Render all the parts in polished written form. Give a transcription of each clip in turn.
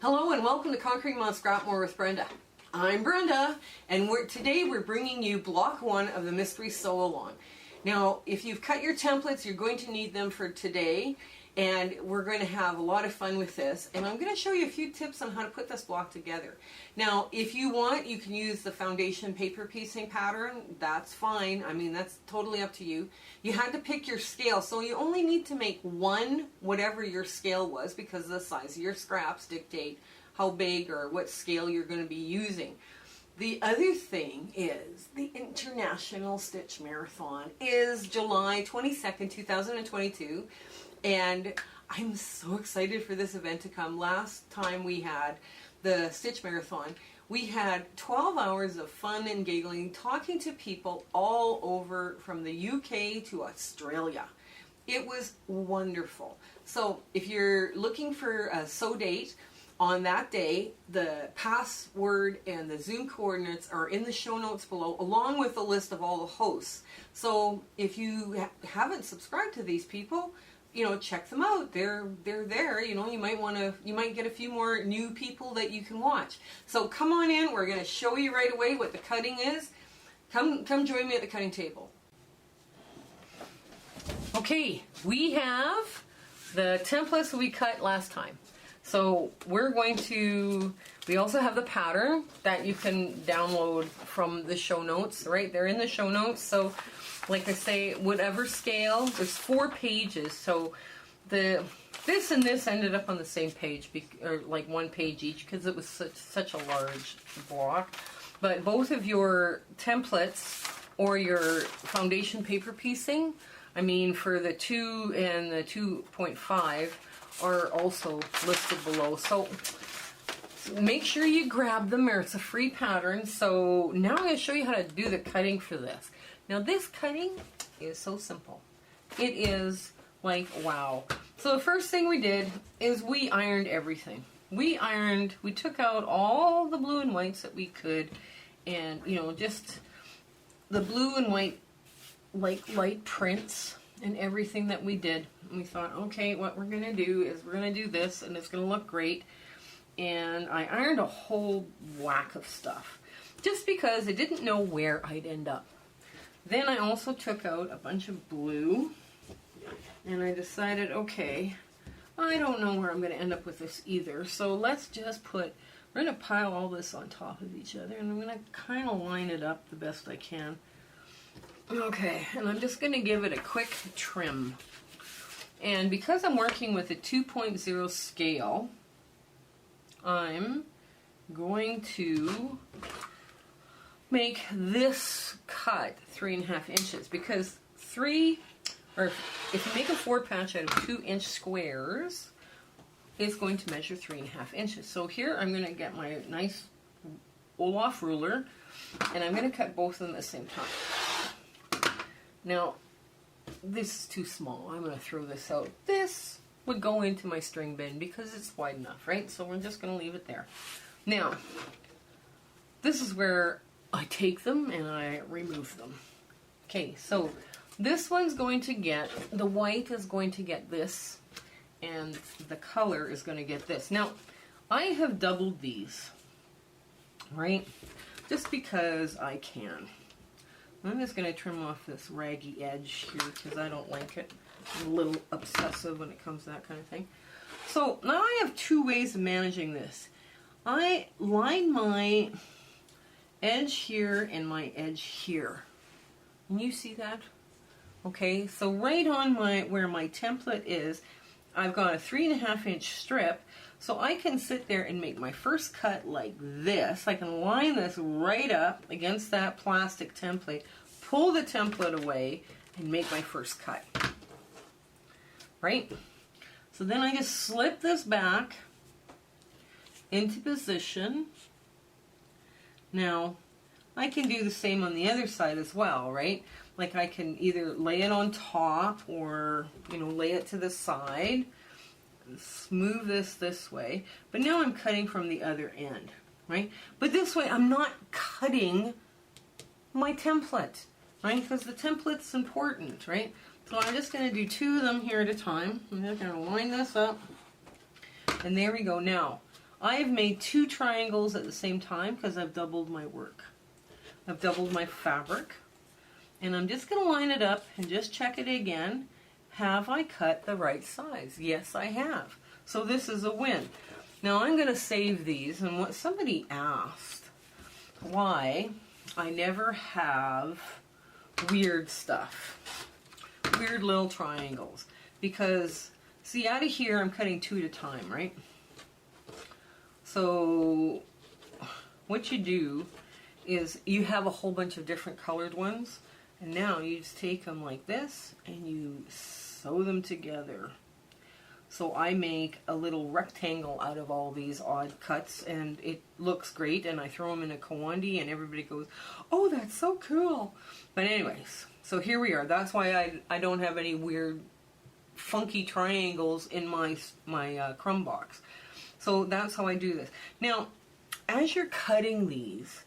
Hello and welcome to Conquering Mod Scrap More with Brenda. I'm Brenda, and today we're bringing you Block 1 of the Mystery Sew-Along. Now, if you've cut your templates, you're going to need them for today, and we're going to have a lot of fun with this. And I'm going to show you a few tips on how to put this block together. Now, if you want, you can use the foundation paper piecing pattern. That's fine. I mean, that's totally up to you. You had to pick your scale, so you only need to make one, whatever your scale was, because the size of your scraps dictate how big or what scale you're going to be using. The other thing is the International Stitch Marathon is July 22nd, 2022, and I'm so excited for this event to come. Last time we had the Stitch Marathon, we had 12 hours of fun and giggling, talking to people all over from the UK to Australia. It was wonderful. So if you're looking for a sew date, on that day, the password and the Zoom coordinates are in the show notes below, along with a list of all the hosts. So if you haven't subscribed to these people, you know, check them out. They're there. You know, you might get a few more new people that you can watch. So come on in. We're going to show you right away what the cutting is. Come join me at the cutting table. Okay, we have the templates we cut last time. So we also have the pattern that you can download from the show notes, right? They're in the show notes. So like I say, whatever scale, there's 4 pages. So this and this ended up on the same page, or like 1 page each, because it was such a large block. But both of your templates or your foundation paper piecing, I mean for the 2 and the 2.5, are also listed below. So make sure you grab them, or it's a free pattern. So now I'm going to show you how to do the cutting for this. Now this cutting is so simple. It is like, wow. So the first thing we did is we ironed everything. We took out all the blue and whites that we could, and you know, just the blue and white like light prints and everything that we did. And we thought, okay, what we're going to do is we're going to do this, and it's going to look great. And I ironed a whole whack of stuff, just because I didn't know where I'd end up. Then I also took out a bunch of blue, and I decided, okay, I don't know where I'm going to end up with this either. So let's just we're going to pile all this on top of each other, and I'm going to kind of line it up the best I can. Okay, and I'm just going to give it a quick trim. And because I'm working with a 2.0 scale, I'm going to make this cut 3.5 inches, because if you make a 4 patch out of 2-inch squares, it's going to measure 3.5 inches. So here I'm going to get my nice Olaf ruler, and I'm going to cut both of them at the same time. Now, this is too small. I'm going to throw this out. This would go into my string bin because it's wide enough, right? So we're just going to leave it there. Now, this is where I take them and I remove them. Okay, so this one's going to get, the white is going to get this, and the color is going to get this. Now, I have doubled these, right? Just because I can. I'm just going to trim off this raggy edge here because I don't like it. I'm a little obsessive when it comes to that kind of thing. So now I have 2 ways of managing this. I line my edge here and my edge here. Can you see that? Okay, so right on where my template is, I've got a 3.5 inch strip. So I can sit there and make my first cut like this. I can line this right up against that plastic template, pull the template away, and make my first cut. Right? So then I just slip this back into position. Now, I can do the same on the other side as well, right? Like I can either lay it on top or, you know, lay it to the side. Move this way, but now I'm cutting from the other end, right? But this way I'm not cutting my template, right? Because the template's important, right? So I'm just going to do 2 of them here at a time. I'm just going to line this up, and there we go. Now I have made 2 triangles at the same time because I've doubled my work. I've doubled my fabric. And I'm just going to line it up and just check it again. Have I cut the right size? Yes, I have. So this is a win. Now I'm going to save these, and what somebody asked why I never have weird stuff, weird little triangles, because see, out of here I'm cutting 2 at a time, right? So what you do is you have a whole bunch of different colored ones, and now you just take them like this and you sew them together. So I make a little rectangle out of all these odd cuts, and it looks great, and I throw them in a kawandi and everybody goes, oh, that's so cool. But anyways, so here we are. That's why I don't have any weird funky triangles in my crumb box. So that's how I do this. Now, as you're cutting these,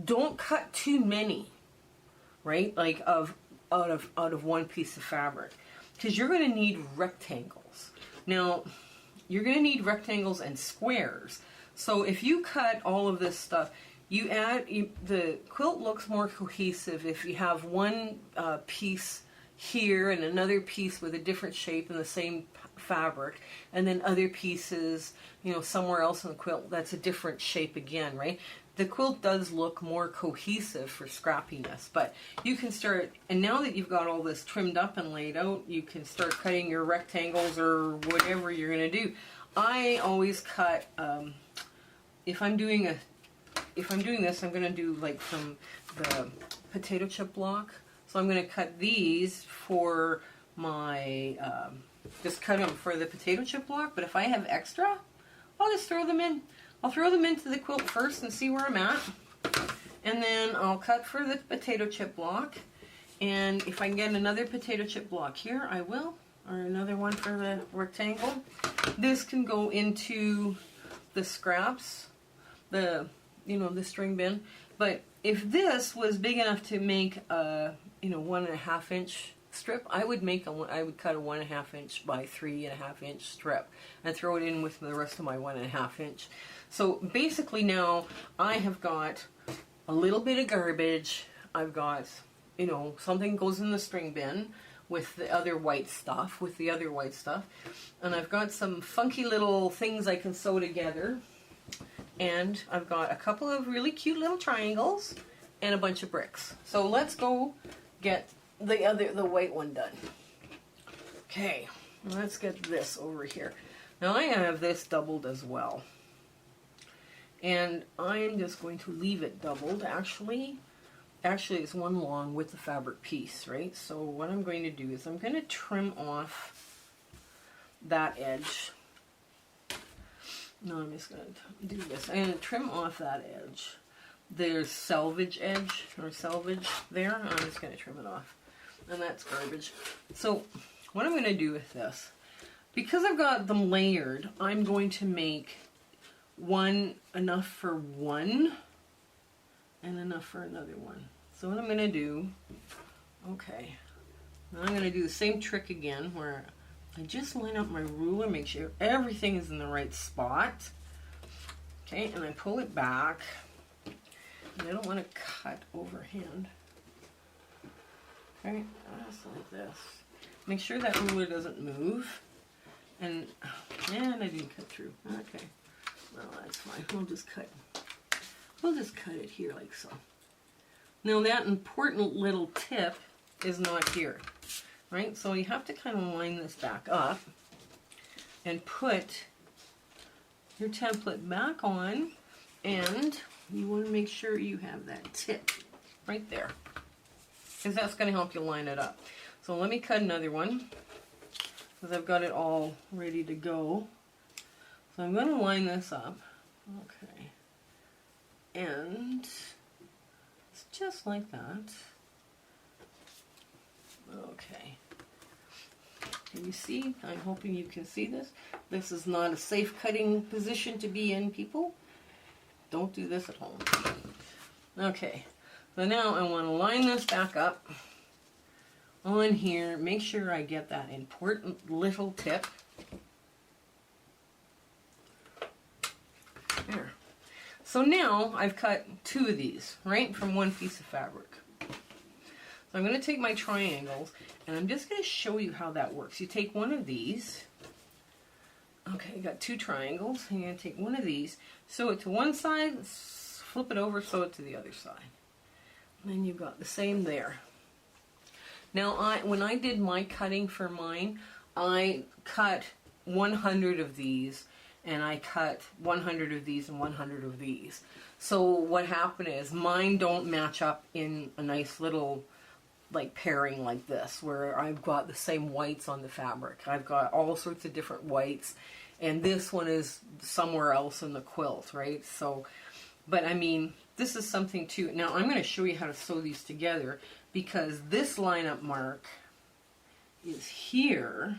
don't cut too many, right? Like out of one piece of fabric, because you're going to need rectangles. Now, you're going to need rectangles and squares. So if you cut all of this stuff, the quilt looks more cohesive if you have one piece here and another piece with a different shape in the same fabric, and then other pieces, you know, somewhere else in the quilt that's a different shape again, right? The quilt does look more cohesive for scrappiness, but you can start, and now that you've got all this trimmed up and laid out, you can start cutting your rectangles or whatever you're going to do. I always cut, if I'm doing this, I'm going to do like from the potato chip block. So I'm going to cut these for my, just cut them for the potato chip block, but if I have extra, I'll just throw them in. I'll throw them into the quilt first and see where I'm at, and then I'll cut for the potato chip block, and if I can get another potato chip block here, I will, or another one for the rectangle. This can go into the scraps, the string bin, but if this was big enough to make a 1.5 inch strip, I would cut a 1.5 inch by 3.5 inch strip and throw it in with the rest of my 1.5 inch. So basically now I have got a little bit of garbage. I've got, something goes in the string bin with the other white stuff, and I've got some funky little things I can sew together, and I've got a couple of really cute little triangles and a bunch of bricks. So let's go get the white one done. Okay, let's get this over here. Now I have this doubled as well, and I am just going to leave it doubled. Actually it's one long with the fabric piece, right? So what I'm going to do is I'm going to trim off that edge. No, I'm just going to do this. I'm going to trim off that edge. There's selvage edge, or selvage there. I'm just going to trim it off. And that's garbage. So what I'm going to do with this, because I've got them layered, I'm going to make one enough for one and enough for another one. So what I'm going to do, okay, now I'm going to do the same trick again where I just line up my ruler, make sure everything is in the right spot. Okay, and I pull it back. And I don't want to cut overhand. Okay, just like this. Make sure that ruler doesn't move. And I didn't cut through. Okay, well that's fine. We'll just cut it here like so. Now that important little tip is not here, right? So you have to kind of line this back up and put your template back on, and you want to make sure you have that tip right there, because that's going to help you line it up. So let me cut another one, because I've got it all ready to go. So I'm going to line this up, okay, and it's just like that. Okay. Can you see? I'm hoping you can see this. This is not a safe cutting position to be in, people. Don't do this at home. Okay, so now I want to line this back up on here. Make sure I get that important little tip. So now I've cut 2 of these, right, from one piece of fabric. So I'm going to take my triangles, and I'm just going to show you how that works. You take one of these. Okay, you got 2 triangles. And you're going to take one of these, sew it to one side, flip it over, sew it to the other side. And then you've got the same there. Now, when I did my cutting for mine, I cut 100 of these, and I cut 100 of these and 100 of these. So what happened is mine don't match up in a nice little like pairing like this, where I've got the same whites on the fabric. I've got all sorts of different whites, and this one is somewhere else in the quilt, right? So, but I mean, this is something too. Now I'm going to show you how to sew these together, because this lineup mark is here,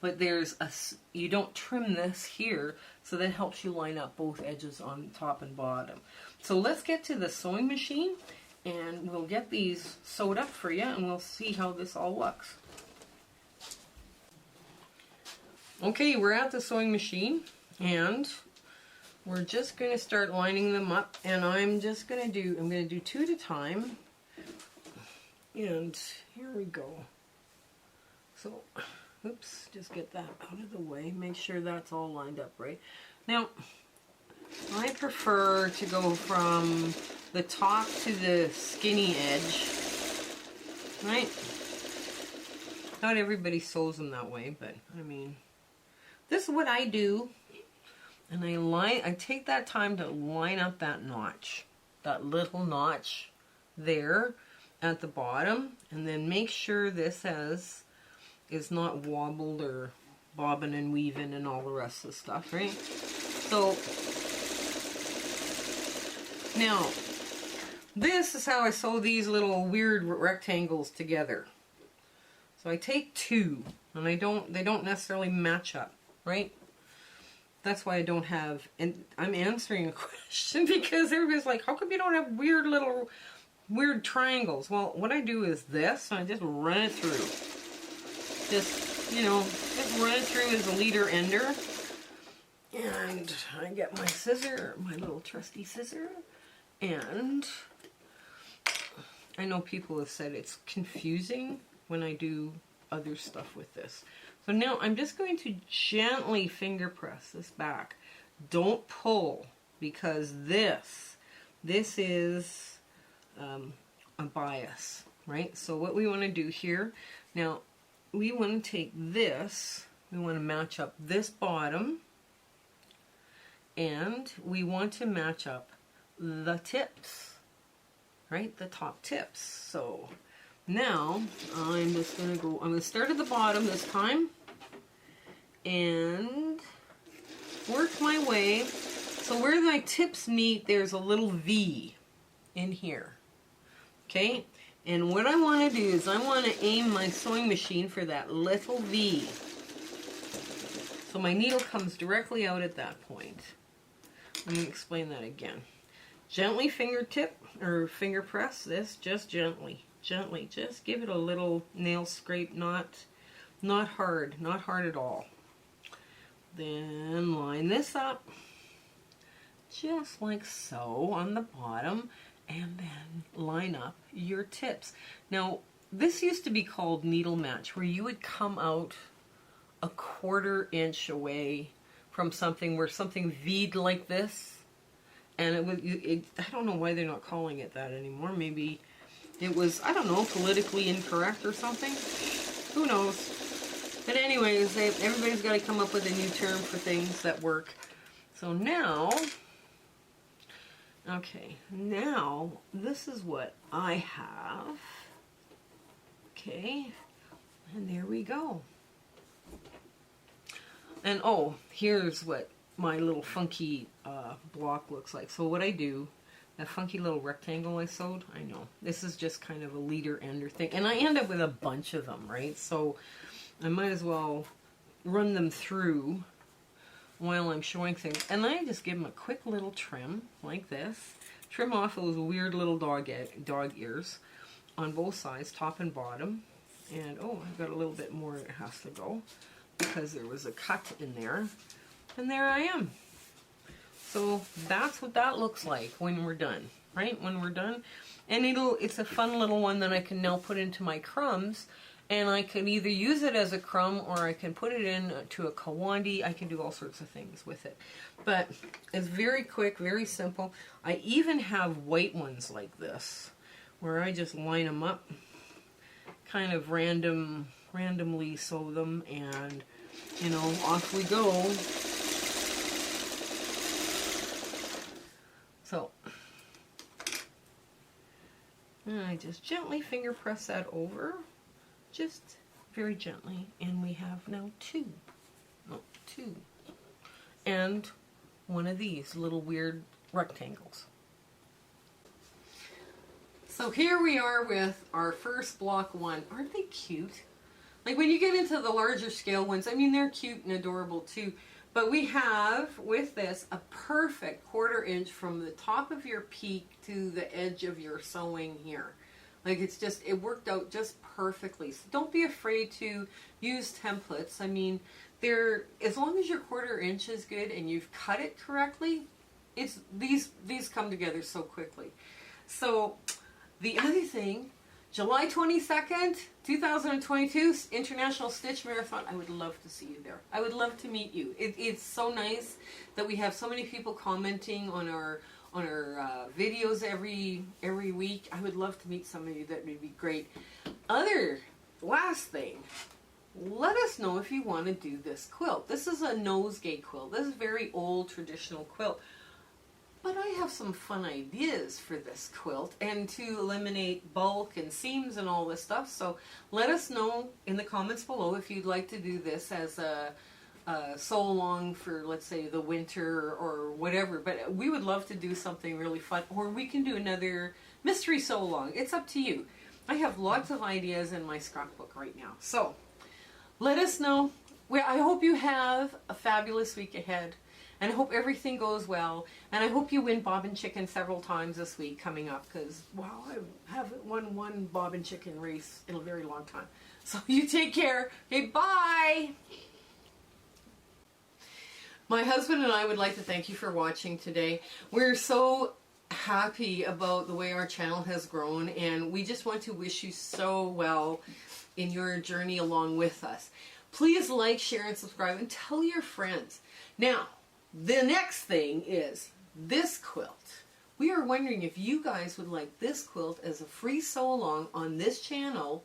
but there's a, you don't trim this here, so that helps you line up both edges on top and bottom. So let's get to the sewing machine, and we'll get these sewed up for you, and we'll see how this all looks. Okay, we're at the sewing machine, and we're just going to start lining them up, and I'm going to do 2 at a time, and here we go. So, oops, just get that out of the way, make sure that's all lined up right. Now, I prefer to go from the top to the skinny edge, right? Not everybody sews them that way, but I mean, this is what I do. And I take that time to line up that notch, that little notch there at the bottom, and then make sure this is not wobbled or bobbing and weaving and all the rest of the stuff, right? So now, this is how I sew these little weird rectangles together. So I take 2, and they don't necessarily match up, right? That's why I don't have, and I'm answering a question because everybody's like, how come you don't have weird triangles? Well, what I do is this, and I just run it through. Just, you know, just run it through as a leader ender. And I get my scissor, my little trusty scissor, and I know people have said it's confusing when I do other stuff with this. So now I'm just going to gently finger press this back. Don't pull, because this is a bias, right? So what we want to do here, now we want to take this, we want to match up this bottom, and we want to match up the tips, right? The top tips. So now I'm just going to go, I'm going to start at the bottom this time and work my way. So where my tips meet, there's a little V in here. Okay? And what I want to do is I want to aim my sewing machine for that little V. So my needle comes directly out at that point. Let me explain that again. Gently fingertip or finger press this, just gently. Gently, just give it a little nail scrape, not hard at all. Then line this up just like so on the bottom, and then line up your tips. Now, this used to be called needle match, where you would come out a 1/4 inch away from something, where something V'd like this, and I don't know why they're not calling it that anymore. Maybe it was, I don't know, politically incorrect or something. Who knows? But anyways, everybody's got to come up with a new term for things that work. So now, okay, now this is what I have. Okay, and there we go. And oh, here's what my little funky block looks like. So what I do, that funky little rectangle I sewed, I know, this is just kind of a leader ender thing. And I end up with a bunch of them, right? So I might as well run them through while I'm showing things. And I just give them a quick little trim, like this. Trim off those weird little dog ears on both sides, top and bottom. And oh, I've got a little bit more that has to go, because there was a cut in there. And there I am. So that's what that looks like when we're done, right? When we're done. And it's a fun little one that I can now put into my crumbs. And I can either use it as a crumb or I can put it into a kawandi. I can do all sorts of things with it. But it's very quick, very simple. I even have white ones like this, where I just line them up, kind of randomly sew them, and, you know, off we go. So, and I just gently finger press that over. Just very gently, and we have now two. And one of these little weird rectangles. So here we are with our first block one. Aren't they cute? Like when you get into the larger scale ones, I mean, they're cute and adorable too. But we have, with this, a perfect 1/4 inch from the top of your peak to the edge of your sewing here. Like it's just, it worked out just perfectly. So don't be afraid to use templates. I mean, they're, as long as your 1/4 inch is good and you've cut it correctly, it's these come together so quickly. So the other thing, July 22nd, 2022, International Stitch Marathon. I would love to see you there. I would love to meet you. It's so nice that we have so many people commenting on our videos every week. I would love to meet some of you. That would be great. Last thing, let us know if you want to do this quilt. This is a nosegay quilt. This is a very old traditional quilt. But I have some fun ideas for this quilt and to eliminate bulk and seams and all this stuff. So let us know in the comments below if you'd like to do this as a sew along for, let's say, the winter or whatever. But we would love to do something really fun, or we can do another mystery sew along. It's up to you. I have lots of ideas in my scrapbook right now. So let us know. I hope you have a fabulous week ahead, and I hope everything goes well, and I hope you win Bobbin Chicken several times this week coming up, because, wow, I haven't won one Bobbin Chicken race in a very long time. So you take care. Okay, bye! My husband and I would like to thank you for watching today. We're so happy about the way our channel has grown, and we just want to wish you so well in your journey along with us. Please like, share, and subscribe, and tell your friends. Now, the next thing is this quilt. We are wondering if you guys would like this quilt as a free sew along on this channel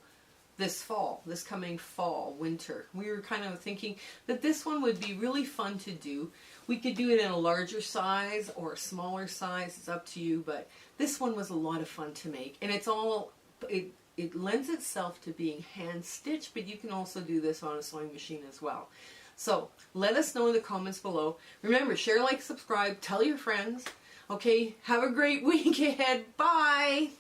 this fall, this coming fall, winter. We were kind of thinking that this one would be really fun to do. We could do it in a larger size or a smaller size, it's up to you, but this one was a lot of fun to make. And it's all, it lends itself to being hand stitched, but you can also do this on a sewing machine as well. So let us know in the comments below. Remember, share, like, subscribe, tell your friends. Okay, have a great week ahead. Bye!